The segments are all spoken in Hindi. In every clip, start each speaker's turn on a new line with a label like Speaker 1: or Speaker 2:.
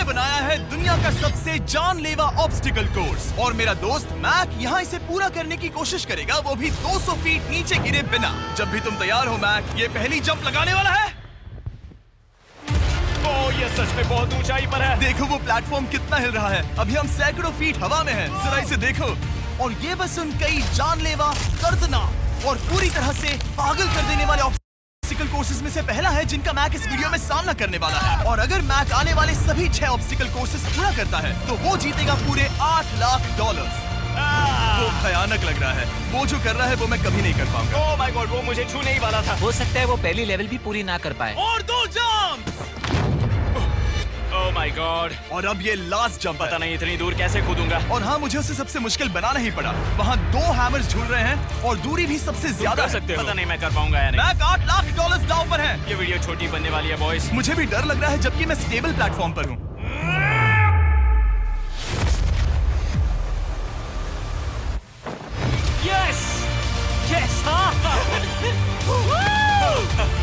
Speaker 1: बनाया है दुनिया का सबसे जानलेवा ऑब्स्टिकल कोर्स और मेरा दोस्त मैक यहाँ इसे पूरा करने की कोशिश करेगा, वो भी 200 फीट नीचे गिरे बिना। जब भी तुम तैयार हो मैक, ये पहली जंप लगाने वाला है।
Speaker 2: ओह, ये सच में बहुत ऊंचाई पर है।
Speaker 1: देखो वो प्लेटफॉर्म कितना हिल रहा है। अभी हम सैकड़ों फीट हवा में हैं। जरा इसे देखो। और ये बस उन कई जानलेवा, दर्दनाक और पूरी तरह से पागल कर देने वाले ऑब्स्टिकल कोर्सेज में से पहला है जिनका मैक इस वीडियो में सामना करने वाला है। और अगर मैक आने वाले सभी 6 ऑब्स्टिकल कोर्सेज पूरा करता है तो वो जीतेगा पूरे $8 लाख। वो भयानक लग रहा है। वो जो कर रहा है वो मैं कभी नहीं कर पाऊंगा।
Speaker 2: ओह माय गॉड, वो मुझे छूने ही वाला था।
Speaker 3: हो सकता है वो पहली लेवल भी पूरी ना कर पाए।
Speaker 1: और 2 जंप।
Speaker 2: Oh my God.
Speaker 1: और अब ये लास्ट जंप
Speaker 2: पता नहीं इतनी दूर कैसे कूदूंगा।
Speaker 1: और हाँ, मुझे उसे सबसे मुश्किल बनाना ही पड़ा। वहाँ 2 हैमर्स झूल रहे हैं और दूरी भी सबसे ज्यादा
Speaker 2: कर सकते हो। पता नहीं मैं कर पाऊंगा या नहीं।
Speaker 1: मैक $8 लाख दांव पर है।
Speaker 2: ये वीडियो छोटी बनने वाली है बॉयज।
Speaker 1: मुझे भी डर लग रहा है जबकि मैं स्टेबल प्लेटफॉर्म पर हूँ।
Speaker 2: Yes yes.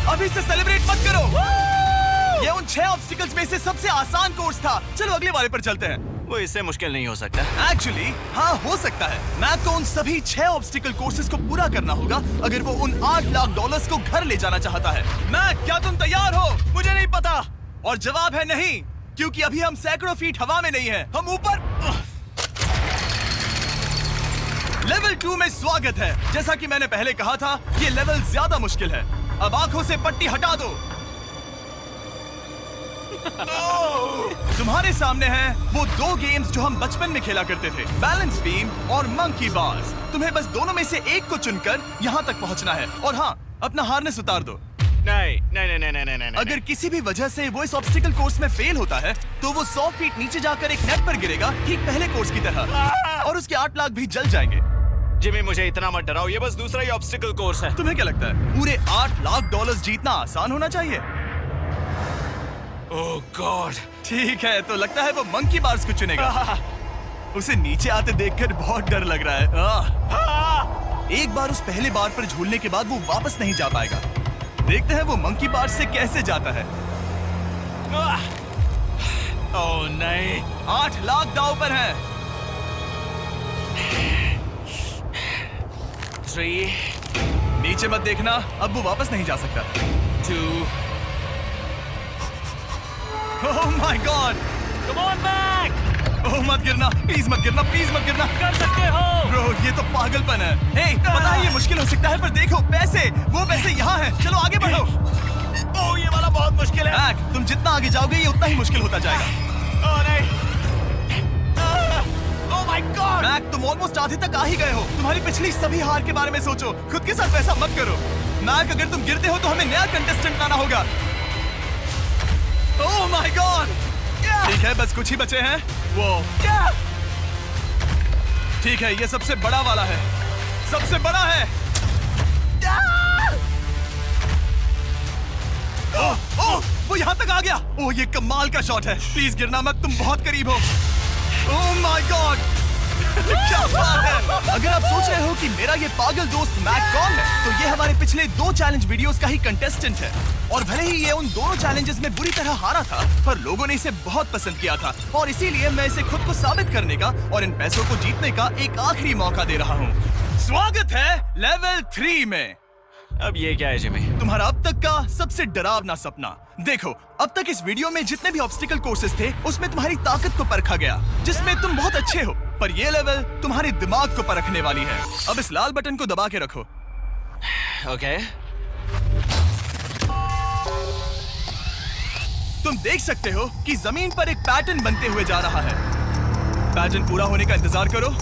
Speaker 1: अभी से सेलिब्रेट मत करो। ये उन 6 ऑब्स्टिकल्स में से सबसे आसान कोर्स था। चलो अगले वाले पर चलते हैं।
Speaker 2: वो इससे मुश्किल नहीं हो सकता।
Speaker 1: एक्चुअली हाँ, हो सकता है। मैक को उन सभी 6 ऑब्स्टिकल कोर्सेज को पूरा करना होगा अगर वो उन $8 लाख को घर ले जाना चाहता है। मैक, क्या तुम तैयार हो?
Speaker 2: मुझे नहीं पता।
Speaker 1: और जवाब है नहीं, क्योंकि अभी हम सैकड़ों फीट हवा में नहीं हैं। हम ऊपर। लेवल 2 में स्वागत है। जैसा कि मैंने पहले कहा था, ये लेवल ज्यादा मुश्किल है। अब आंखों से पट्टी हटा दो। तुम्हारे सामने हैं वो 2 गेम्स जो हम बचपन में खेला करते थे, बैलेंस बीम और मंकी बार्स। तुम्हें बस दोनों में से एक को चुनकर यहाँ तक पहुँचना है। और हाँ, अपना हार्नेस उतार दो।
Speaker 2: नहीं नहीं नहीं नहीं नहीं।
Speaker 1: अगर किसी भी वजह से वो इस ऑब्स्टिकल कोर्स में फेल होता है तो वो 100 फीट नीचे जाकर एक नेट पर गिरेगा, ठीक पहले कोर्स की तरह, और उसके 8 लाख भी जल जाएंगे।
Speaker 2: जिमी, मुझे इतना मत डराओ। ये बस दूसरा ही ऑब्स्टिकल कोर्स है।
Speaker 1: तुम्हें क्या लगता है पूरे $8 लाख जीतना आसान होना चाहिए?
Speaker 2: ओह गॉड।
Speaker 1: ठीक है, तो लगता है वो मंकी बार्स को चुनेगा। उसे नीचे आते देखकर बहुत डर लग रहा है। एक बार उस पहले बार पर झूलने के बाद वो वापस नहीं जा पाएगा। देखते हैं वो मंकी बार्स से कैसे जाता है।
Speaker 2: ओह नहीं।
Speaker 1: 8 लाख दांव पर है।
Speaker 2: 3
Speaker 1: नीचे मत देखना, अब वो वापस नहीं जा सकता।
Speaker 2: 2
Speaker 1: oh my god.
Speaker 2: Come on Mac.
Speaker 1: Oh मत गिरना, प्लीज मत गिरना, प्लीज मत गिरना।
Speaker 2: कर सकते हो।
Speaker 1: ब्रो, ये तो पागलपन है। हे, पता है ये मुश्किल हो सकता है, पर देखो पैसे, वो पैसे यहाँ हैं। चलो आगे बढ़ो।
Speaker 2: ओह, ये वाला बहुत मुश्किल है।
Speaker 1: मैक, तुम जितना आगे जाओगे ये उतना ही मुश्किल होता जाएगा।
Speaker 2: ओह नहीं। ओह माय गॉड।
Speaker 1: मैक, तुम ऑलमोस्ट आधे तक आ ही गए हो। तुम्हारी पिछली सभी हार के बारे में सोचो। खुद के साथ वैसा मत करो। मैक, अगर तुम गिरते हो तो हमें नया कंटेस्टेंट लाना होगा। ओह माय गॉड। ठीक है, बस कुछ ही बचे हैं। वो ठीक है, ये सबसे बड़ा वाला है। सबसे बड़ा है। ओह ओह, वो यहाँ तक आ गया। ओह, ये कमाल का शॉट है। प्लीज गिरना मत, तुम बहुत करीब हो। ओह माय गॉड, क्या बात है। अगर आप सोच रहे हो कि मेरा ये पागल दोस्त मैक कौन है, तो ये हमारे पिछले 2 चैलेंज वीडियोस का ही कंटेस्टेंट है। और भले ही ये उन दोनों चैलेंजेस में बुरी तरह हारा था, पर लोगों ने इसे बहुत पसंद किया था और इसीलिए मैं इसे खुद को साबित करने का और इन पैसों को जीतने का एक आखिरी मौका दे रहा हूँ। स्वागत है लेवल 3 में।
Speaker 2: अब ये क्या है जिमी?
Speaker 1: तुम्हारा अब तक का सबसे डरावना सपना। देखो, अब तक इस वीडियो में जितने भी ऑब्स्टिकल कोर्सेज थे उसमें तुम्हारी ताकत को परखा गया, जिसमें तुम बहुत अच्छे हो। पर ये लेवल तुम्हारे दिमाग को परखने वाली है। अब इस लाल बटन को दबा के रखो।
Speaker 2: ओके।
Speaker 1: तुम देख सकते हो कि जमीन पर एक पैटर्न बनते हुए जा रहा है। पैटर्न पूरा होने का इंतजार करो।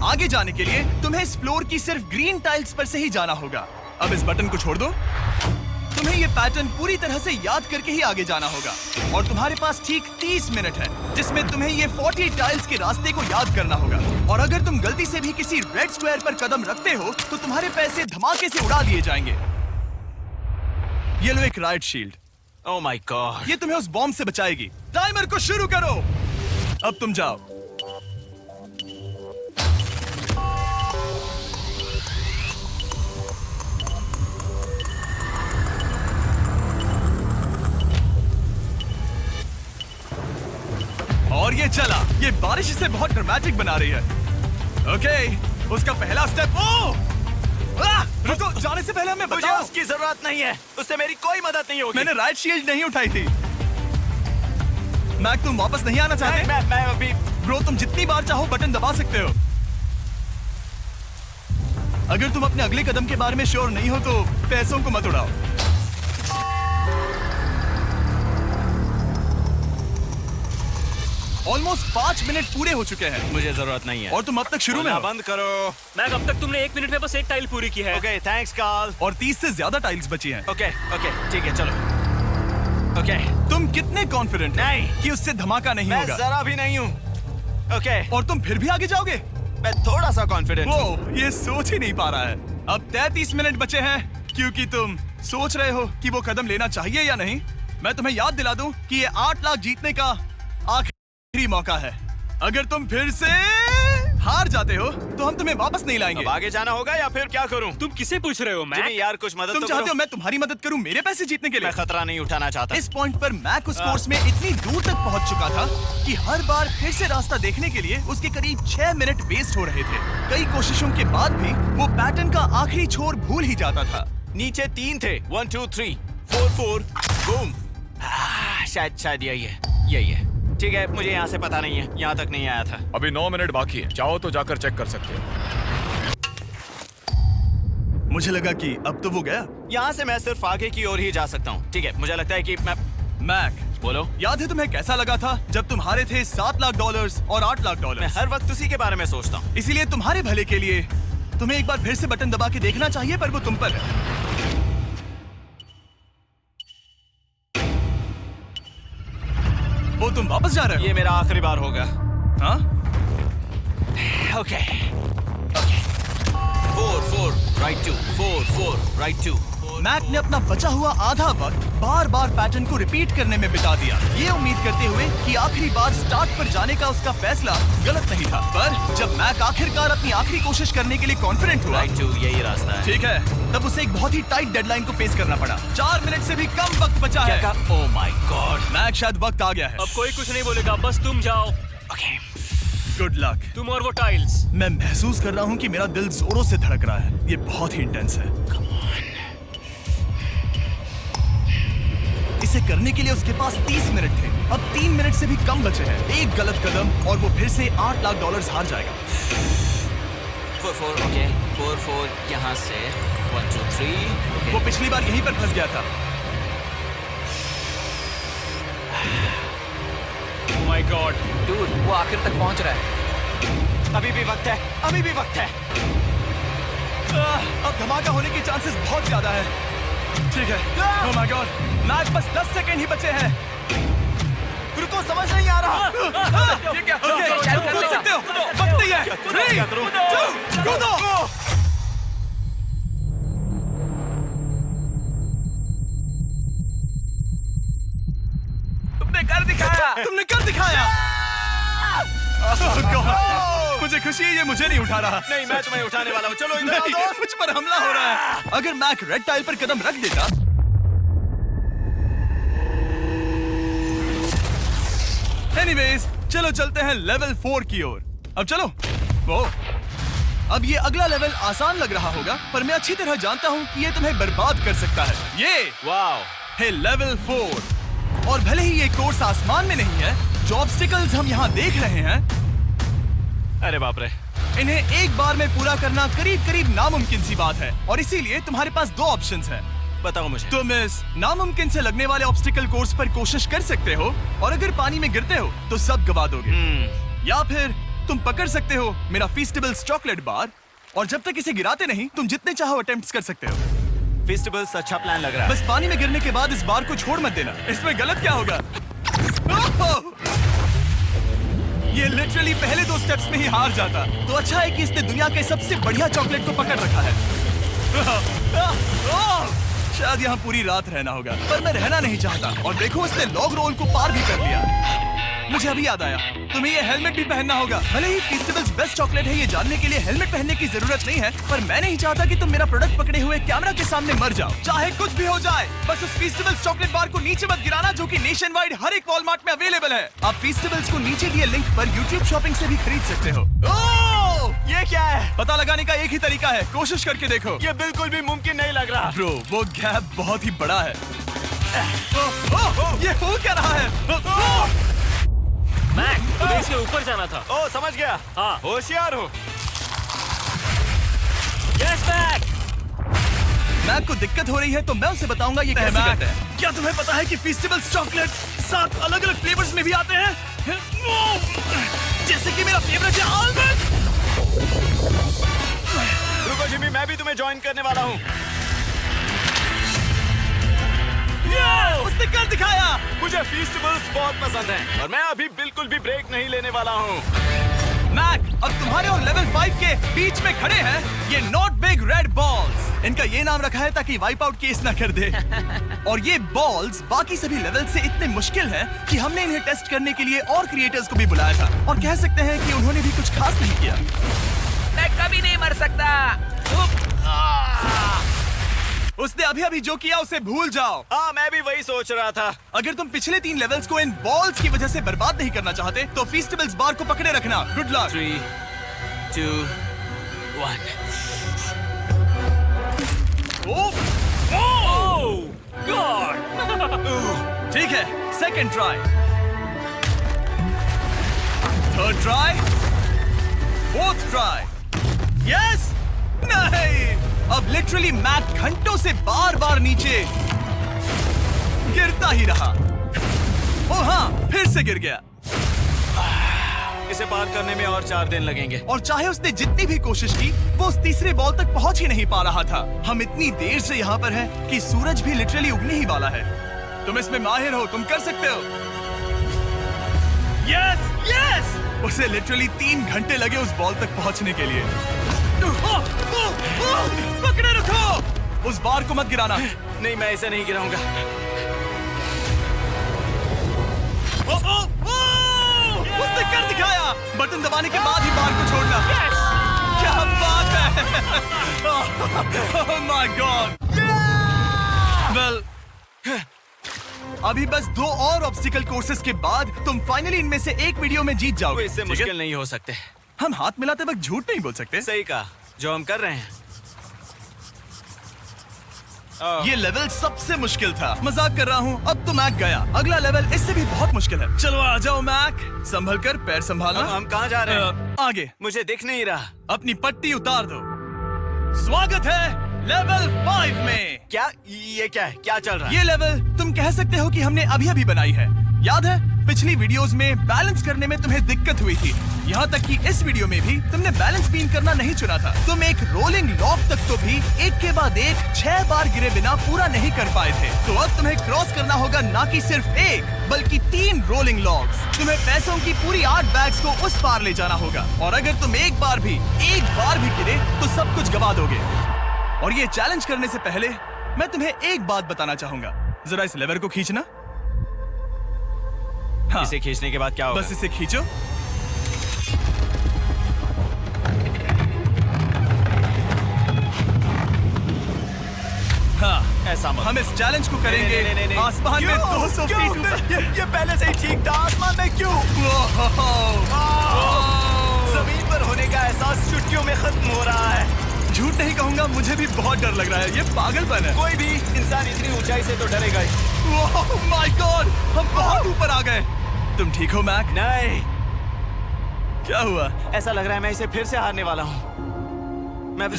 Speaker 1: आगे जाने के लिए तुम्हें इस फ्लोर की सिर्फ ग्रीन टाइल्स पर से ही जाना होगा। अब इस बटन को छोड़ दो। तुम्हें ये पैटर्न पूरी तरह से याद करके ही आगे जाना होगा और तुम्हारे पास ठीक 30 मिनट है जिसमें तुम्हें ये 40 टाइल्स के रास्ते को याद करना होगा। और अगर तुम गलती से भी किसी रेड स्क्वायर पर कदम रखते हो तो तुम्हारे पैसे धमाके से उड़ा दिए जाएंगे। ये लो एक right shield.
Speaker 2: Oh my God.
Speaker 1: ये तुम्हें उस बॉम्ब से बचाएगी। टाइमर को शुरू करो। अब तुम जाओ। और ये चला। ये बारिश इसे बहुत ड्रामेटिक बना रही है। ओके, उसका पहला स्टेप। रुको, जाने से पहले हमें
Speaker 2: मुझे
Speaker 1: बताओ।
Speaker 2: उसकी जरूरत नहीं है, उससे मेरी कोई मदद नहीं होगी।
Speaker 1: मैंने राइट शील्ड नहीं उठाई थी। मैक, तुम वापस नहीं आना चाहते?
Speaker 2: मैं अभी
Speaker 1: ब्रो, तुम जितनी बार चाहो बटन दबा सकते हो। अगर तुम अपने अगले कदम के बारे में श्योर नहीं हो तो पैसों को मत उड़ाओ। ऑलमोस्ट 5 मिनट पूरे हो चुके हैं
Speaker 2: मुझे जरूरत नहीं है।
Speaker 1: और तुम अब तक शुरू में
Speaker 2: बोलना
Speaker 1: हो।
Speaker 2: बंद करो।
Speaker 4: मैक, अब तक तुमने 1 मिनट में बस एक टाइल पूरी की है।
Speaker 2: Okay, thanks Karl.
Speaker 1: और 30 से ज्यादा टाइल्स बची हैं।
Speaker 2: ओके, ठीक है, चलो। ओके,
Speaker 1: तुम कितने कॉन्फिडेंट
Speaker 2: नहीं।
Speaker 1: कि उससे धमाका नहीं
Speaker 2: मैं
Speaker 1: होगा?
Speaker 2: जरा भी नहीं हूँ। ओके,
Speaker 1: और तुम फिर भी आगे जाओगे?
Speaker 2: मैं थोड़ा सा कॉन्फिडेंट हूँ।
Speaker 1: वो ये सोच ही नहीं पा रहा है। अब 33 मिनट बचे हैं क्योंकि तुम सोच रहे हो कि वो कदम लेना चाहिए या नहीं। मैं तुम्हें याद दिला दूं कि ये 8 लाख जीतने का आखिरी मौका है। अगर तुम फिर से हार जाते हो तो हम तुम्हें वापस नहीं लाएंगे।
Speaker 2: अब आगे जाना होगा या फिर क्या करूं?
Speaker 4: तुम किसे पूछ रहे हो मैक?
Speaker 2: जिमी यार, कुछ मदद
Speaker 1: तुम
Speaker 2: तो
Speaker 1: चाहते
Speaker 2: करो।
Speaker 1: हो मैं तुम्हारी मदद करूं मेरे पैसे जीतने के लिए?
Speaker 2: मैं खतरा नहीं उठाना चाहता।
Speaker 1: इस पॉइंट पर मैक उस कोर्स में इतनी दूर तक पहुंच चुका था कि हर बार फिर से रास्ता देखने के लिए उसके करीब 6 मिनट वेस्ट हो रहे थे। कई कोशिशों के बाद भी वो पैटर्न का आखिरी छोर भूल ही जाता था।
Speaker 2: नीचे 3 थे। 1 2 3 4 4 बूम। शायद यही है। ठीक है, मुझे यहाँ से पता नहीं है, यहाँ तक नहीं आया था।
Speaker 5: अभी 9 मिनट बाकी है, चाहो तो जाकर चेक कर सकते हो।
Speaker 1: मुझे लगा कि अब तो वो गया।
Speaker 2: यहाँ से मैं सिर्फ आगे की ओर ही जा सकता हूँ। ठीक है, मुझे लगता है कि मैं
Speaker 1: मैक,
Speaker 2: बोलो।
Speaker 1: याद है तुम्हें कैसा लगा था जब तुम हारे थे $7 लाख और $8 लाख?
Speaker 2: मैं हर वक्त उसी के बारे में सोचता हूँ।
Speaker 1: इसीलिए तुम्हारे भले के लिए तुम्हें एक बार फिर से बटन दबा के देखना चाहिए, पर वो तुम पर है। वो तुम वापस जा रहे हो?
Speaker 2: ये मेरा आखिरी बार होगा।
Speaker 1: हाँ?
Speaker 2: Okay 4 4 right 2 4 4 right 2।
Speaker 1: मैक ने अपना बचा हुआ आधा वक्त बार बार पैटर्न को रिपीट करने में बिता दिया, ये उम्मीद करते हुए कि आखिरी बार स्टार्ट पर जाने का उसका फैसला गलत नहीं था। पर जब मैक आखिरकार अपनी आखिरी कोशिश करने के लिए कॉन्फिडेंट हुआ,
Speaker 2: राइट 2 यही रास्ता है।
Speaker 1: ठीक है, तब उसे एक बहुत ही टाइट डेडलाइन को फेस करना पड़ा। 4 मिनट से भी कम वक्त बचा है।
Speaker 2: ओह माय गॉड।
Speaker 1: मैक, शायद वक्त आ गया है।
Speaker 4: अब कोई कुछ नहीं बोलेगा, बस तुम जाओ।
Speaker 2: Okay,
Speaker 1: good luck.
Speaker 4: तुम और वो टाइल्स।
Speaker 1: मैं महसूस कर रहा हूँ कि मेरा दिल जोरों से धड़क रहा है। ये बहुत ही इंटेंस है। इसे करने के लिए उसके पास 30 मिनट थे। अब 3 मिनट से भी कम बचे हैं। एक गलत कदम और वो फिर से $8 लाख हार जाएगा।
Speaker 2: 4 4 ओके 4 4 यहाँ से 1 2 3।
Speaker 1: वो पिछली बार यहीं पर फंस गया था।
Speaker 4: ओह माय गॉड,
Speaker 3: डूड, वो आखिर तक पहुंच रहा है।
Speaker 2: अभी भी वक्त है, अभी भी वक्त है।
Speaker 1: अब धमाका होने की चांसेस बहुत ज्यादा है। ठीक है। ओह माय गॉड, मैच बस 10 सेकंड ही बचे हैं।
Speaker 2: रुको, समझ नहीं आ रहा।
Speaker 1: ठीक है, ओके, कूद सकते हो। वक्त नहीं है। 3 2 कूदो।
Speaker 3: तुमने कर दिखाया।
Speaker 1: तुमने कर दिखाया। Oh God, मुझे खुशी है ये मुझे नहीं उठा रहा।
Speaker 2: नहीं, मैं तुम्हें उठाने वाला हूँ। चलो इधर आओ
Speaker 1: नहीं,
Speaker 2: दोस्त।
Speaker 1: मुझ पर हमला हो रहा है। अगर मैक रेड टाइल पर कदम रख देता। एनीवेज, चलो चलते हैं लेवल 4 की ओर। अब चलो। वो अब ये अगला लेवल आसान लग रहा होगा, पर मैं अच्छी तरह जानता हूँ कि ये तुम्हें बर्बाद कर सकता है। ये
Speaker 2: वाओ,
Speaker 1: है लेवल 4। और भले ही ये कोर्स आसमान में नहीं है, जो ऑब्स्टिकल्स हम यहाँ देख रहे हैं,
Speaker 2: अरे बाप रे।
Speaker 1: इन्हें एक बार में पूरा करना करीब करीब नामुमकिन सी बात है। और इसीलिए तुम्हारे पास 2 ऑप्शंस हैं।
Speaker 2: बताओ मुझे।
Speaker 1: तुम इस नामुमकिन से लगने वाले ऑब्स्टिकल कोर्स पर कोशिश कर सकते हो, और अगर पानी में गिरते हो तो सब गवा दोगे। या फिर तुम पकड़ सकते हो मेरा फीस्टेबल्स चॉकलेट बार, और जब तक इसे गिराते नहीं तुम जितने चाहो अटेम्प्ट्स कर सकते हो।
Speaker 2: फेस्टिवल्स अच्छा प्लान लग रहा है।
Speaker 1: बस पानी में गिरने के बाद इस बार को छोड़ मत देना। इसमें गलत क्या होगा? ओह! ये लिटरली पहले 2 स्टेप्स में ही हार जाता। तो अच्छा है कि इसने दुनिया के सबसे बढ़िया चॉकलेट को पकड़ रखा है। शायद यहाँ पूरी रात रहना होगा, पर मैं रहना नहीं चाहता। और देखो, इसने लॉग रोल को पार भी कर लिया। मुझे अभी याद आया, तुम्हें ये हेलमेट भी पहनना होगा। भले ही फीस्टिवल्स बेस्ट चॉकलेट है ये जानने के लिए हेलमेट पहनने की जरूरत नहीं है, पर मैं नहीं चाहता कि तुम मेरा प्रोडक्ट पकड़े हुए कैमरा के सामने मर जाओ। चाहे कुछ भी हो जाए, बस उस फीस्टिवल्स चॉकलेट बार को नीचे मत गिराना, जो कि नेशन वाइड हर एक वॉलमार्ट में अवेलेबल है। आप फीस्टिवल्स को नीचे दिए लिंक पर यूट्यूब शॉपिंग से भी खरीद सकते हो। ओह,
Speaker 2: ये क्या है?
Speaker 1: पता लगाने का एक ही तरीका है, कोशिश करके देखो।
Speaker 2: ये बिल्कुल भी मुमकिन नहीं लग रहा।
Speaker 1: ब्रो, वो गैप बहुत ही बड़ा है। ये हो क्या रहा है?
Speaker 4: मैक, तुम्हें इसके ऊपर जाना था।
Speaker 2: ओ, समझ गया।
Speaker 4: हाँ।
Speaker 2: होशियार हो।
Speaker 4: Yes Mac.
Speaker 1: मैक को दिक्कत हो रही है तो मैं उसे बताऊंगा ये कैसे करते हैं। क्या तुम्हें पता है कि फेस्टिवल्स चॉकलेट 7 अलग-अलग फ्लेवर्स में भी आते हैं? जैसे कि मेरा फेवरेट है आलमंड।
Speaker 2: रुको जिमी, मैं भी तुम्हें ज्वाइन करने वाला हूँ।
Speaker 1: उसने कर दिखाया।
Speaker 2: मुझे फेस्टिवल्स बहुत पसंद हैं और मैं अभी बिल्कुल भी ब्रेक नहीं लेने वाला हूँ।
Speaker 1: मैक, अब तुम्हारे और लेवल 5 के बीच में खड़े हैं ये नॉट बिग रेड बॉल्स। इनका ये नाम रखा है ताकि वाइप आउट केस ना कर दे। और ये बॉल्स बाकी सभी लेवल से इतने मुश्किल हैं कि हमने इन्हें टेस्ट करने के लिए और क्रिएटर्स को भी बुलाया था, और कह सकते हैं कि उन्होंने भी कुछ खास नहीं किया।
Speaker 3: मैं कभी नहीं मर सकता।
Speaker 1: उसने अभी जो किया उसे भूल जाओ।
Speaker 2: हाँ, मैं भी वही सोच रहा था।
Speaker 1: अगर तुम पिछले 3 लेवल्स को इन बॉल्स की वजह से बर्बाद नहीं करना चाहते तो फेस्टिवल्स बार को पकड़े रखना। Good luck.
Speaker 2: 3, 2, 1।
Speaker 4: ओह गॉड।
Speaker 1: ठीक है, second try, third try, fourth try. Yes, नहीं। अब लिटरली मैक घंटों से बार बार नीचे गिरता ही रहा। ओ हाँ, फिर से गिर गया।
Speaker 2: इसे पार करने में और 4 दिन लगेंगे।
Speaker 1: और चाहे उसने जितनी भी कोशिश की, वो उस तीसरे बॉल तक पहुंच ही नहीं पा रहा था। हम इतनी देर से यहाँ पर हैं कि सूरज भी लिटरली उगने ही वाला है। तुम इसमें माहिर हो, तुम कर सकते हो। Yes, yes. उसे लिटरली 3 घंटे लगे उस बॉल तक पहुंचने के लिए। पकड़े रखो, उस बार को मत गिराना।
Speaker 2: नहीं, मैं इसे नहीं गिराऊंगा।
Speaker 1: उसने कर दिखाया। बटन दबाने के बाद ही बार को छोड़ना। क्या बात है। ओह माय गॉड। वेल, अभी बस 2 और ऑब्स्टिकल कोर्सेस के बाद तुम फाइनली इनमें से एक वीडियो में जीत जाओगे।
Speaker 2: इससे
Speaker 1: ठीक है?
Speaker 2: मुश्किल नहीं हो सकते।
Speaker 1: हम हाथ मिलाते वक्त झूठ नहीं बोल सकते।
Speaker 2: सही कहा, जो हम कर रहे हैं।
Speaker 1: ये लेवल सबसे मुश्किल था। मजाक कर रहा हूँ, अब तो मैक गया। अगला लेवल इससे भी बहुत मुश्किल है। चलो आ जाओ मैक, संभल कर, पैर संभालना।
Speaker 2: हम कहाँ जा रहे हैं?
Speaker 1: आगे।
Speaker 2: मुझे दिख नहीं रहा।
Speaker 1: अपनी पट्टी उतार दो। स्वागत है लेवल 5 में।
Speaker 2: क्या? ये क्या है? क्या चल रहा है?
Speaker 1: ये लेवल तुम कह सकते हो कि हमने अभी बनाई है। याद है पिछली वीडियोस में बैलेंस करने में तुम्हें दिक्कत हुई थी। यहाँ तक कि इस वीडियो में भी तुमने बैलेंस बीन करना नहीं चुना था। तुम एक रोलिंग लॉक तक तो भी एक के बाद एक 6 बार गिरे बिना पूरा नहीं कर पाए थे। तो अब तुम्हें क्रॉस करना होगा ना कि सिर्फ 1 बल्कि 3 रोलिंग लॉक्स। तुम्हें पैसों की पूरी 8 बैग्स को उस पार ले जाना होगा, और अगर तुम एक बार भी गिरे तो सब कुछ गवा दोगे। और ये चैलेंज करने से पहले मैं तुम्हें एक बात बताना चाहूंगा। जरा इस लेवर को खींचना। हाँ,
Speaker 2: इसे खींचने के बाद क्या होगा?
Speaker 1: बस इसे खींचो। हाँ,
Speaker 2: ऐसा मत।
Speaker 1: हम इस चैलेंज को करेंगे
Speaker 2: नहीं।
Speaker 1: आसमान में 200 फीट ऊपर।
Speaker 2: ये पहले से ही ठीक था। आसमान में क्यों? जमीन पर होने का एहसास चुटकियों में खत्म हो रहा है।
Speaker 1: झूठ नहीं कहूंगा, मुझे भी बहुत डर लग रहा है। ये पागलपन है।
Speaker 2: कोई भी इंसान इतनी ऊंचाई से तो डरेगा ही।
Speaker 1: ओह माय गॉड, हम बहुत ऊपर आ गए। तुम ठीक हो मैक?
Speaker 2: नहीं,
Speaker 1: क्या हुआ?
Speaker 2: ऐसा लग रहा है मैं इसे फिर से हारने वाला हूँ। मैं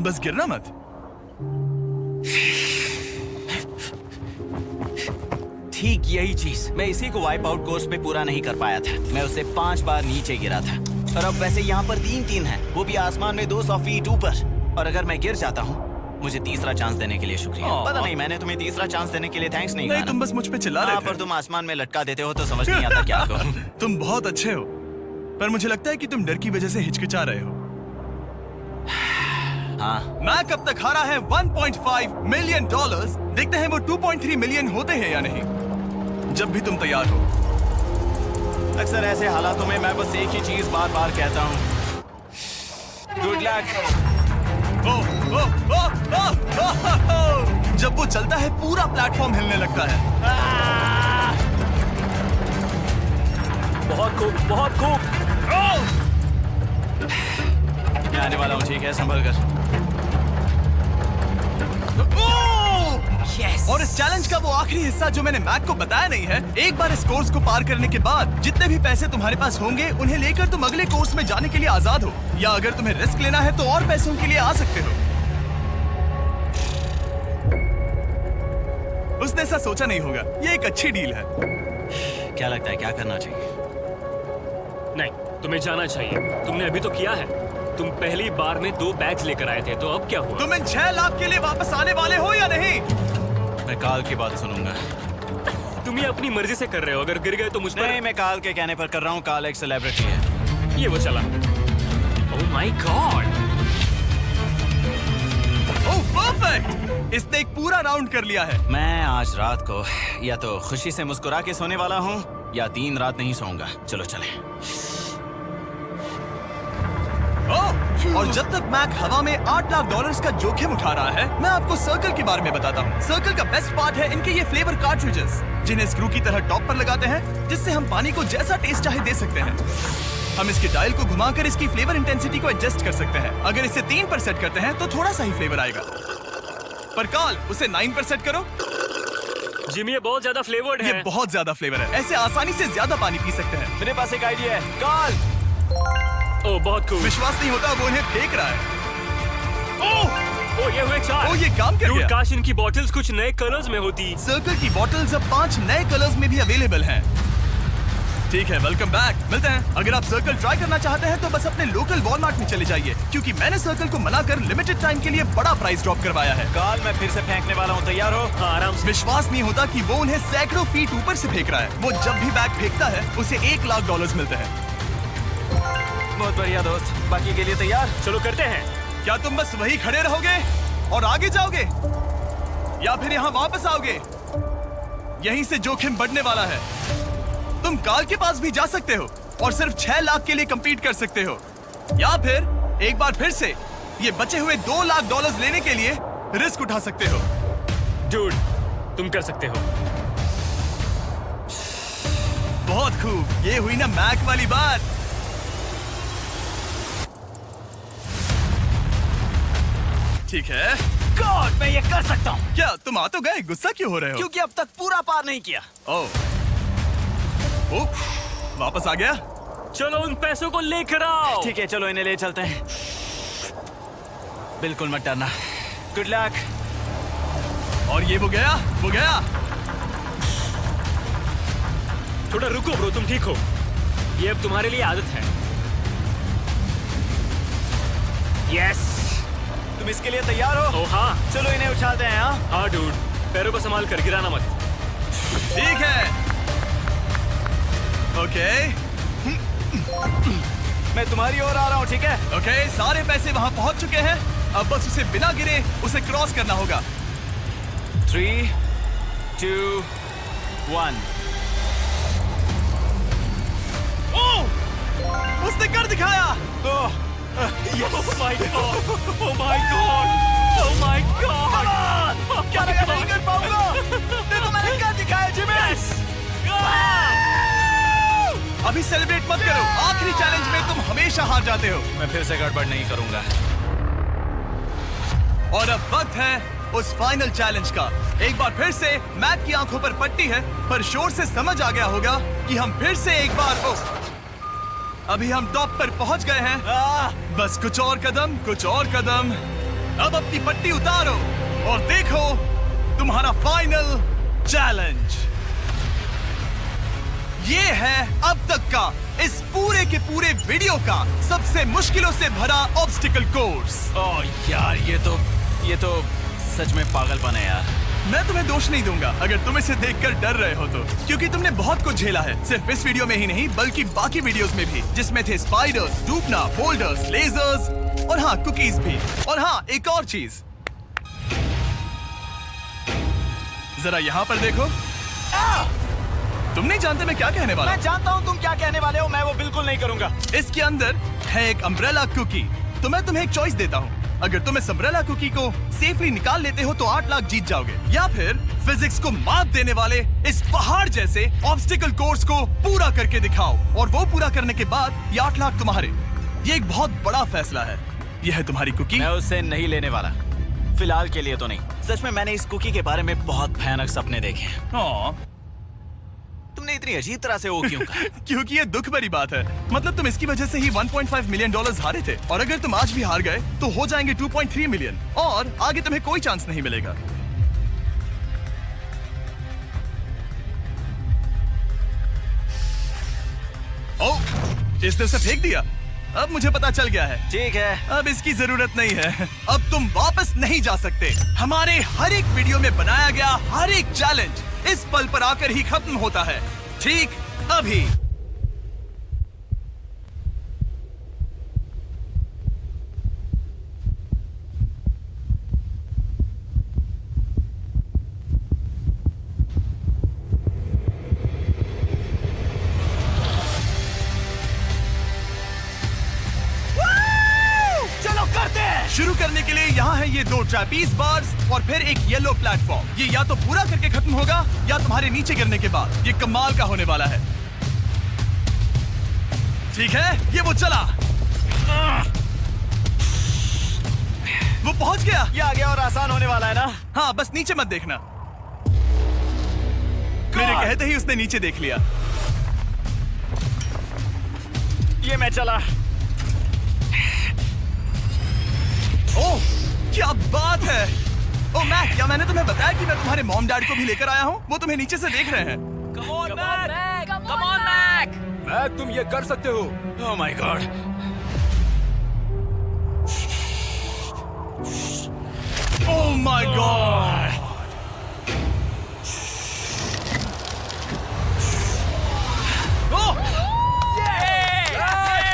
Speaker 1: बस गिरना मत।
Speaker 2: ठीक यही चीज मैं इसी को वाइप आउट कोर्स में पूरा नहीं कर पाया था। मैं उससे 5 बार नीचे गिरा था, और अब वैसे यहाँ पर 3 है, वो भी आसमान में 200 फीट ऊपर। और अगर मैं गिर जाता हूँ, मुझे तीसरा चांस देने के लिए शुक्रिया। पता नहीं, मैंने तुम्हें तीसरा चांस देने के लिए थैंक्स नहीं कहा।
Speaker 1: तुम बस मुझ पे चिल्ला रहे थे।
Speaker 2: पर तुम आसमान में लटका देते हो तो समझ नहीं आता क्या करूं।
Speaker 1: तुम बहुत अच्छे हो, पर मुझे लगता है कि तुम डर की वजह से हिचकिचा रहे हो।
Speaker 2: हाँ,
Speaker 1: मैक अब तक हारा है $1.5 मिलियन। देखते हैं वो 2.3 मिलियन होते हैं या नहीं। जब भी तुम तैयार हो।
Speaker 2: अक्सर ऐसे हालातों में मैं बस एक ही चीज बार बार कहता हूँ, गुड लक।
Speaker 1: ओ, ओ, ओ, ओ, ओ, ओ, ओ। जब वो चलता है पूरा प्लेटफॉर्म हिलने लगता है।
Speaker 4: बहुत खूब, बहुत खूब।
Speaker 2: मैं आने वाला हूँ, ठीक है, संभल कर।
Speaker 1: Yes. और इस चैलेंज का वो आखिरी हिस्सा जो मैंने मैक को बताया नहीं है, एक बार इस कोर्स को पार करने के बाद जितने भी पैसे तुम्हारे पास होंगे उन्हें लेकर तुम अगले कोर्स में जाने के लिए आजाद हो, या अगर तुम्हें रिस्क लेना है तो और पैसों के लिए आ सकते हो। उसने ऐसा सोचा नहीं होगा, ये एक अच्छी डील है।
Speaker 2: क्या लगता है क्या करना चाहिए?
Speaker 4: नहीं, तुम्हें जाना चाहिए। तुमने अभी तो किया है। तुम पहली बार में 2 बैग्स लेकर आए थे, तो अब क्या हुआ?
Speaker 1: तुम इन 6 लाख के लिए वापस आने वाले हो या नहीं?
Speaker 2: मैं काल की बात सुनूंगा।
Speaker 4: तुम ये अपनी मर्जी से कर रहे हो। अगर गिर गए तो मुझ पर
Speaker 2: नहीं, मैं काल के कहने पर कर रहा हूँ। काल एक सेलिब्रिटी है।
Speaker 4: ये वो चला। ओह माय गॉड।
Speaker 1: ओह परफेक्ट, इसने एक पूरा राउंड कर लिया है।
Speaker 2: मैं आज रात को या तो खुशी से मुस्कुरा के सोने वाला हूँ या 3 रात नहीं सोऊंगा। चलो चले।
Speaker 1: और जब तक मैक हवा में $8 लाख का जोखिम उठा रहा है, मैं आपको सर्कल के बारे में बताता हूँ। सर्कल का बेस्ट पार्ट है इनके ये फ्लेवर कार्ट्रिजेस, जिन्हें स्क्रू की तरह टॉप पर लगाते हैं, जिससे हम पानी को जैसा टेस्ट चाहे दे सकते हैं। हम इसके डायल को घुमाकर इसकी फ्लेवर इंटेंसिटी को एडजस्ट कर सकते हैं। अगर इसे 3 पर सेट करते हैं तो थोड़ा सा ही फ्लेवर आएगा, पर काल उसे 9 पर सेट करो।
Speaker 4: जिमी, ये बहुत ज्यादा फ्लेवर्ड है।
Speaker 1: ये बहुत ज्यादा फ्लेवर है, ऐसे आसानी से ज्यादा पानी पी सकते हैं।
Speaker 2: मेरे पास एक आइडिया है। काल,
Speaker 4: ओह बहुत खूब।
Speaker 1: विश्वास नहीं होता, वो उन्हें फेंक रहा है।
Speaker 4: ओह ये हुए 4।
Speaker 1: ओह, ये काम कर
Speaker 4: Dude,
Speaker 1: गया।
Speaker 4: काश इनकी बॉटल्स कुछ नए कलर्स में होती।
Speaker 1: सर्कल की बॉटल्स अब 5 नए कलर्स में भी अवेलेबल हैं। ठीक है, वेलकम बैक। मिलते हैं। अगर आप सर्कल ट्राई करना चाहते हैं तो बस अपने लोकल वॉलमार्ट में चले जाइए, क्योंकि मैंने सर्कल को मना कर लिमिटेड टाइम के लिए बड़ा प्राइस ड्रॉप करवाया है।
Speaker 2: काल, मैं फिर से फेंकने वाला हूँ। तैयार हो?
Speaker 4: हाँ, आराम से।
Speaker 1: विश्वास नहीं होता कि वो उन्हें सैकड़ों फीट ऊपर से फेंक रहा है। वो जब भी बैग फेंकता है उसे $1 लाख मिलते हैं।
Speaker 2: बहुत बढ़िया दोस्त, बाकी के लिए तैयार?
Speaker 4: चलो करते हैं।
Speaker 1: क्या तुम बस वही खड़े रहोगे और आगे जाओगे, या फिर यहाँ वापस आओगे? यहीं से जोखिम बढ़ने वाला है। तुम काल के पास भी जा सकते हो और सिर्फ 6 लाख के लिए compete कर सकते हो, या फिर एक बार फिर से ये बचे हुए $2 लाख लेने के लिए रिस्क उठा सकते हो।
Speaker 4: Dude, तुम कर सकते हो।
Speaker 1: बहुत खूब, ये हुई ना मैक वाली बात। ठीक है।
Speaker 2: गॉड, मैं ये कर सकता हूँ।
Speaker 1: क्या तुम आ तो गए, गुस्सा क्यों हो रहे हो?
Speaker 2: क्योंकि अब तक पूरा पार नहीं किया।
Speaker 1: ओह, वापस आ गया।
Speaker 4: चलो उन पैसों को लेकर आओ।
Speaker 2: ठीक है, चलो इन्हें ले चलते हैं। बिल्कुल मत डरना। Good luck.
Speaker 1: और ये वो गया, वो गया।
Speaker 4: थोड़ा रुको ब्रो, तुम ठीक हो? ये अब तुम्हारे लिए आदत है। यस।
Speaker 2: तुम इसके लिए तैयार हो?
Speaker 4: ओह हाँ।
Speaker 2: चलो इन्हें उछालते हैं। हाँ,
Speaker 4: हाँ डूड, पैरों को संभाल कर, गिराना मत।
Speaker 1: ठीक है। ओके
Speaker 2: मैं तुम्हारी ओर आ रहा हूँ, ठीक है?
Speaker 1: ओके, सारे पैसे वहां पहुंच चुके हैं। अब बस उसे बिना गिरे उसे क्रॉस करना होगा।
Speaker 2: 3, 2, 1।
Speaker 1: ओह, उसने कर दिखाया।
Speaker 4: Oh my god! Oh my god! Oh my god!
Speaker 2: क्या लगा नहीं कर पाऊंगा? देखो मैंने क्या दिखाया जिमी।
Speaker 1: अभी सेलिब्रेट मत करो, आखिरी चैलेंज में तुम हमेशा हार जाते हो।
Speaker 2: मैं फिर से गड़बड़ नहीं करूंगा।
Speaker 1: और अब वक्त है उस फाइनल चैलेंज का। एक बार फिर से मैक की आंखों पर पट्टी है, पर शोर से समझ आ गया होगा कि हम फिर से एक बार अभी हम टॉप पर पहुंच गए हैं। बस कुछ और कदम, कुछ और कदम। अब अपनी पट्टी उतारो और देखो तुम्हारा फाइनल चैलेंज। ये है अब तक का इस पूरे के पूरे वीडियो का सबसे मुश्किलों से भरा ऑब्स्टिकल कोर्स।
Speaker 2: ओह यार, ये तो सच में पागलपन है यार।
Speaker 1: मैं तुम्हें दोष नहीं दूंगा अगर तुम इसे देखकर डर रहे हो तो, क्योंकि तुमने बहुत कुछ झेला है, सिर्फ इस वीडियो में ही नहीं बल्कि बाकी वीडियोस में भी, जिसमें थे स्पाइडर्स, डूबना, बोल्डर्स, लेजर्स और हाँ कुकीज भी। और हाँ, एक और चीज, जरा यहाँ पर देखो। तुम नहीं जानते मैं क्या कहने वाला
Speaker 2: मैं जानता हूँ तुम क्या कहने वाले हो, मैं वो बिल्कुल नहीं करूंगा।
Speaker 1: हूँ। इसके अंदर है एक अम्ब्रेला कुकी। तो मैं तुम्हें एक चॉइस देता हूँ। अगर तुम इस अम्ब्रेला कुकी को सेफली निकाल लेते हो तो 8 लाख जीत जाओगे, या फिर फिजिक्स को मात देने वाले इस पहाड़ जैसे ऑब्स्टिकल कोर्स को पूरा करके दिखाओ, और वो पूरा करने के बाद ये 8 लाख तुम्हारे। ये एक बहुत बड़ा फैसला है। यह है तुम्हारी कुकी।
Speaker 2: मैं उससे नहीं लेने वाला, फिलहाल के लिए तो नहीं। सच में मैंने इस कुकी के बारे में बहुत भयानक सपने देखे हैं।
Speaker 1: हाँ,
Speaker 2: तुमने इतनी अजीब तरह से वो क्यों कहा?
Speaker 1: क्योंकि ये दुख भरी बात है। मतलब तुम इसकी वजह से ही 1.5 मिलियन डॉलर्स हारे थे, और अगर तुम आज भी हार गए तो हो जाएंगे 2.3 मिलियन, और आगे तुम्हें कोई चांस नहीं मिलेगा। ओह, इसने उसे फेंक दिया। अब मुझे पता चल गया है।
Speaker 2: ठीक है,
Speaker 1: अब इसकी जरूरत नहीं है। अब तुम वापस नहीं जा सकते। हमारे हर एक वीडियो में बनाया गया हर एक चैलेंज इस पल पर आकर ही खत्म होता है, ठीक अभी।
Speaker 2: चलो करते हैं।
Speaker 1: शुरू करने के लिए यहाँ है ये 2 ट्रैपीज बार्स और फिर एक येलो प्लेटफॉर्म। ये या तो पूरा करके खत्म होगा या तुम्हारे नीचे गिरने के बाद। ये कमाल का होने वाला है। ठीक है, ये वो चला, वो पहुंच गया।
Speaker 2: ये आ गया और आसान होने वाला है ना?
Speaker 1: हाँ, बस नीचे मत देखना। मेरे कहते ही उसने नीचे देख लिया।
Speaker 2: ये मैं चला।
Speaker 1: ओह, क्या बात है। ओह मैक, क्या मैंने तुम्हें बताया कि मैं तुम्हारे मॉम डैड को भी लेकर आया हूँ? वो तुम्हें नीचे से देख रहे हैं।
Speaker 3: कम ऑन मैक।
Speaker 5: मैक, तुम ये कर सकते हो।
Speaker 2: ओह my God.
Speaker 1: Oh my God.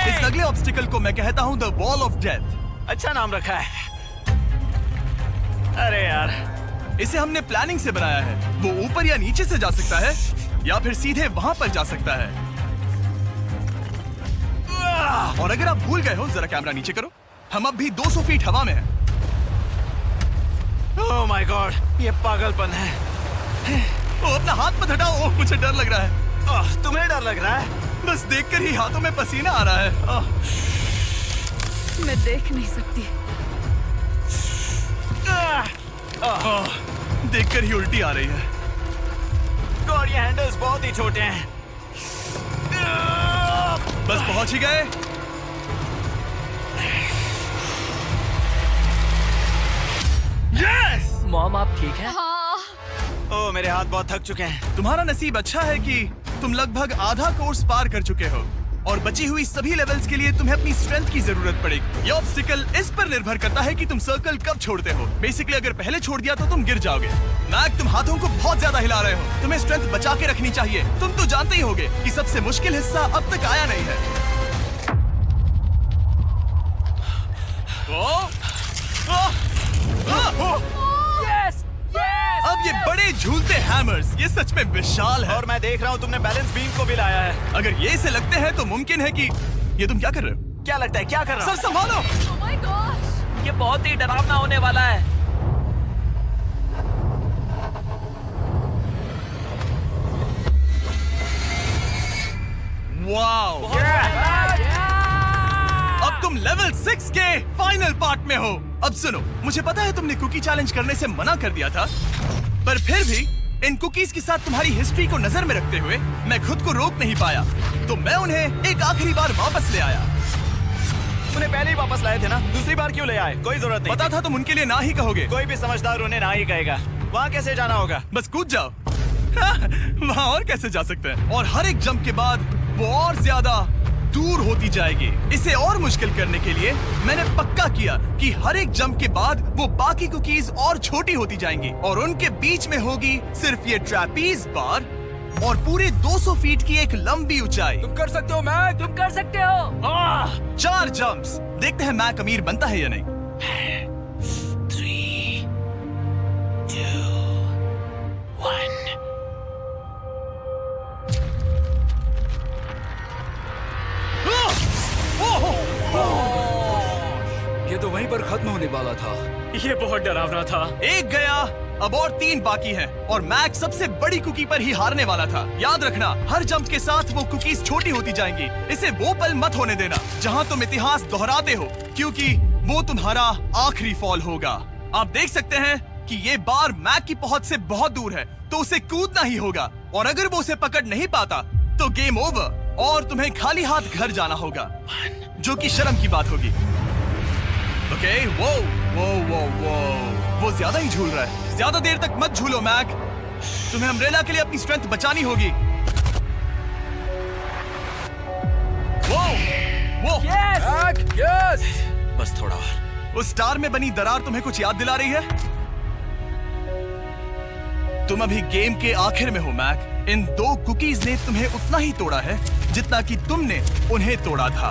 Speaker 1: इस अगले ऑब्स्टिकल को मैं कहता हूँ द वॉल ऑफ डेथ।
Speaker 2: अच्छा नाम रखा है। अरे यार,
Speaker 1: इसे हमने प्लानिंग से बनाया है। वो ऊपर या नीचे से जा सकता है, या फिर सीधे वहां पर जा सकता है। और अगर आप भूल गए हो, जरा कैमरा नीचे करो। हम अब भी 200 फीट हवा में हैं।
Speaker 2: ओह माय गॉड, ये पागलपन है।
Speaker 1: ओ, अपना हाथ मत हटाओ। ओह, मुझे डर लग रहा है।
Speaker 2: ओह, तुम्हें डर लग रहा है?
Speaker 1: बस देखकर ही हाथों में पसीना आ रहा है।
Speaker 6: मैं देख नहीं सकती।
Speaker 1: देखकर ही उल्टी आ रही है।
Speaker 2: गॉड, ये हैंडल्स बहुत ही छोटे हैं।
Speaker 1: बस पहुंच ही गए। यस!
Speaker 3: मॉम आप ठीक है?
Speaker 6: हाँ,
Speaker 2: ओह, मेरे हाथ बहुत थक चुके हैं।
Speaker 1: तुम्हारा नसीब अच्छा है कि तुम लगभग आधा कोर्स पार कर चुके हो, और बची हुई सभी लेवल्स के लिए तुम्हें अपनी स्ट्रेंथ की जरूरत पड़ेगी। ये ऑब्स्टिकल इस पर निर्भर करता है कि तुम सर्कल कब छोड़ते हो। बेसिकली अगर पहले छोड़ दिया तो तुम गिर जाओगे। मैक, तुम हाथों को बहुत ज्यादा हिला रहे हो। तुम्हें स्ट्रेंथ बचा के रखनी चाहिए। तुम तो जानते ही होगे कि सबसे मुश्किल हिस्सा अब तक आया नहीं है।
Speaker 3: Yes yes.
Speaker 1: अब ये बड़े झूलते हैमर्स, ये सच में विशाल है।
Speaker 2: और मैं देख रहा हूँ तुमने बैलेंस बीम को भी लाया है।
Speaker 1: अगर ये इसे लगते हैं तो मुमकिन है कि ये तुम क्या कर रहे हो?
Speaker 2: क्या लगता है, क्या कर रहा
Speaker 1: सर संभालो।
Speaker 6: oh my gosh!
Speaker 3: ये बहुत ही डरावना होने वाला है।
Speaker 1: वाओ! अब तुम लेवल 6 के फाइनल पार्ट में हो। अब सुनो, मुझे पता है तुमने कुकी चैलेंज करने से मना कर दिया था, पर फिर भी इन कुकीज के साथ तुम्हारी हिस्ट्री को नजर में रखते हुए मैं खुद को रोक नहीं पाया, तो मैं उन्हें एक आखिरी बार वापस ले आया।
Speaker 2: उन्हें पहले ही वापस लाए थे ना, दूसरी बार क्यों ले आए? कोई जरूरत नहीं।
Speaker 1: पता था तुम उनके लिए ना ही कहोगे।
Speaker 2: कोई भी समझदार उन्हें ना ही कहेगा। वहाँ कैसे जाना होगा?
Speaker 1: बस कूद जाओ। वहाँ और कैसे जा सकते हैं? और हर एक जंप के बाद वो और ज्यादा दूर होती जाएगी। इसे और मुश्किल करने के लिए मैंने पक्का किया कि हर एक जंप के बाद वो बाकी कुकीज और छोटी होती जाएंगी, और उनके बीच में होगी सिर्फ ये ट्रैपीज बार और पूरे 200 फीट की एक लंबी ऊंचाई।
Speaker 5: तुम कर सकते हो मैक।
Speaker 3: तुम कर सकते हो।
Speaker 1: 4 जंप्स। देखते हैं मैक अमीर बनता है या नहीं।
Speaker 2: 3, 2, 1।
Speaker 5: टाइमर खत्म होने वाला था।
Speaker 4: ये बहुत डरावना था।
Speaker 1: एक गया, अब और 3 बाकी हैं और मैक सबसे बड़ी कुकी पर ही हारने वाला था। याद रखना, हर जंप के साथ वो कुकीज छोटी होती जाएंगी। इसे वो पल मत होने देना जहां तुम इतिहास दोहराते हो, क्योंकि वो तुम्हारा आखिरी फॉल होगा। आप देख सकते हैं कि ये बार मैक की पहुंच से बहुत दूर है, तो उसे कूदना ही होगा। और अगर वो उसे पकड़ नहीं पाता तो गेम ओवर और तुम्हें खाली हाथ घर जाना होगा, जो कि शर्म की बात होगी। ओके, वो ज्यादा ही झूल रहा है। ज्यादा देर तक मत झूलो मैक, तुम्हें अम्ब्रेला के लिए अपनी स्ट्रेंथ बचानी होगी। वो
Speaker 5: मैक, यस।
Speaker 2: बस थोड़ा और।
Speaker 1: उस स्टार में बनी दरार तुम्हें कुछ याद दिला रही है? तुम अभी गेम के आखिर में हो मैक। इन 2 कुकीज ने तुम्हें उतना ही तोड़ा है जितना कि तुमने उन्हें तोड़ा था।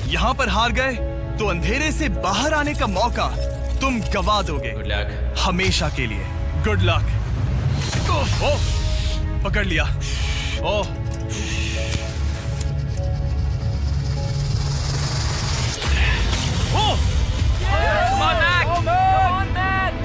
Speaker 1: यहाँ पर हार गए तो अंधेरे से बाहर आने का मौका तुम गवा दोगे।
Speaker 2: Good luck.
Speaker 1: हमेशा के लिए। Good luck. ओह, पकड़ लिया। ओह,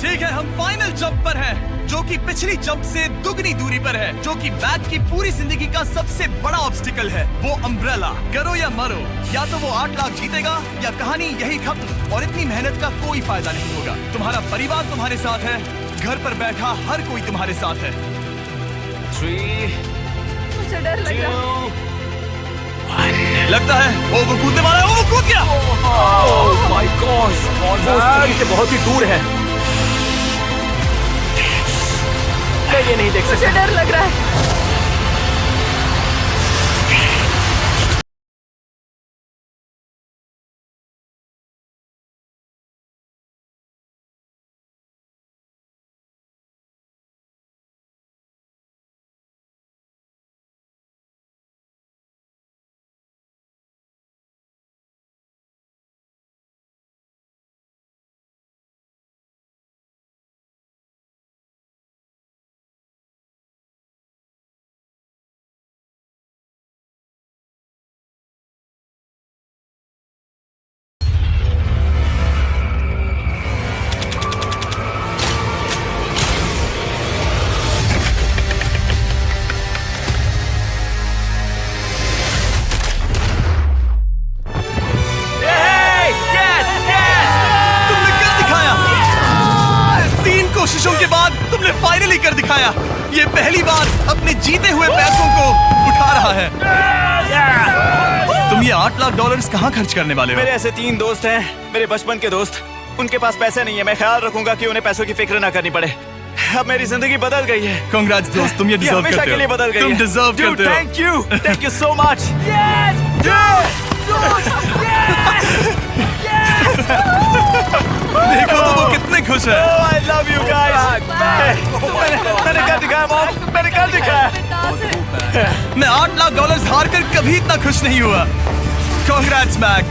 Speaker 1: ठीक है, हम फाइनल जंप पर हैं, जो कि पिछली जंप से दुगनी दूरी पर है, जो कि मैक की पूरी जिंदगी का सबसे बड़ा ऑब्स्टिकल है। वो अम्ब्रेला। करो या मरो, या तो वो 8 लाख जीतेगा या कहानी यही खत्म और इतनी मेहनत का कोई फायदा नहीं होगा। तुम्हारा परिवार तुम्हारे साथ है, घर पर बैठा हर कोई तुम्हारे साथ है।
Speaker 2: 3,
Speaker 6: मुझे डर लग रहा है।
Speaker 2: 2, 1।
Speaker 1: लगता है वो कूदने वाला है। वो कूद गया।
Speaker 5: ओह माय गॉड, वो उस से बहुत ही दूर है। मैं ये नहीं देख सकता।
Speaker 6: मुझे डर लग रहा है।
Speaker 1: कोशिशों के बाद तुमने फाइनली कर दिखाया। ये पहली बार अपने जीते हुए पैसों को उठा रहा है। तुम ये $8 लाख कहाँ खर्च करने वाले हो?
Speaker 2: मेरे ऐसे 3 दोस्त हैं, मेरे बचपन के दोस्त। उनके पास पैसे नहीं है। मैं ख्याल रखूंगा कि उन्हें पैसों की फिक्र ना करनी पड़े। अब मेरी जिंदगी बदल गई है।
Speaker 1: कांग्रेस दोस्त, तुम ये डिजर्व
Speaker 2: हमेशा
Speaker 1: करते
Speaker 2: के लिए
Speaker 1: हो।
Speaker 2: बदल गई
Speaker 1: तुम
Speaker 2: है।
Speaker 1: डिजर्व
Speaker 2: Dude,
Speaker 1: करते हो।
Speaker 2: Thank you so much.
Speaker 1: देखो तो वो कितने खुश है।
Speaker 2: I love you guys. मैंने कर दिखाया मॉम, मैंने कर दिखाया।
Speaker 1: मैं $8 लाख हार कर कभी इतना खुश नहीं हुआ। कांग्रेस मैक।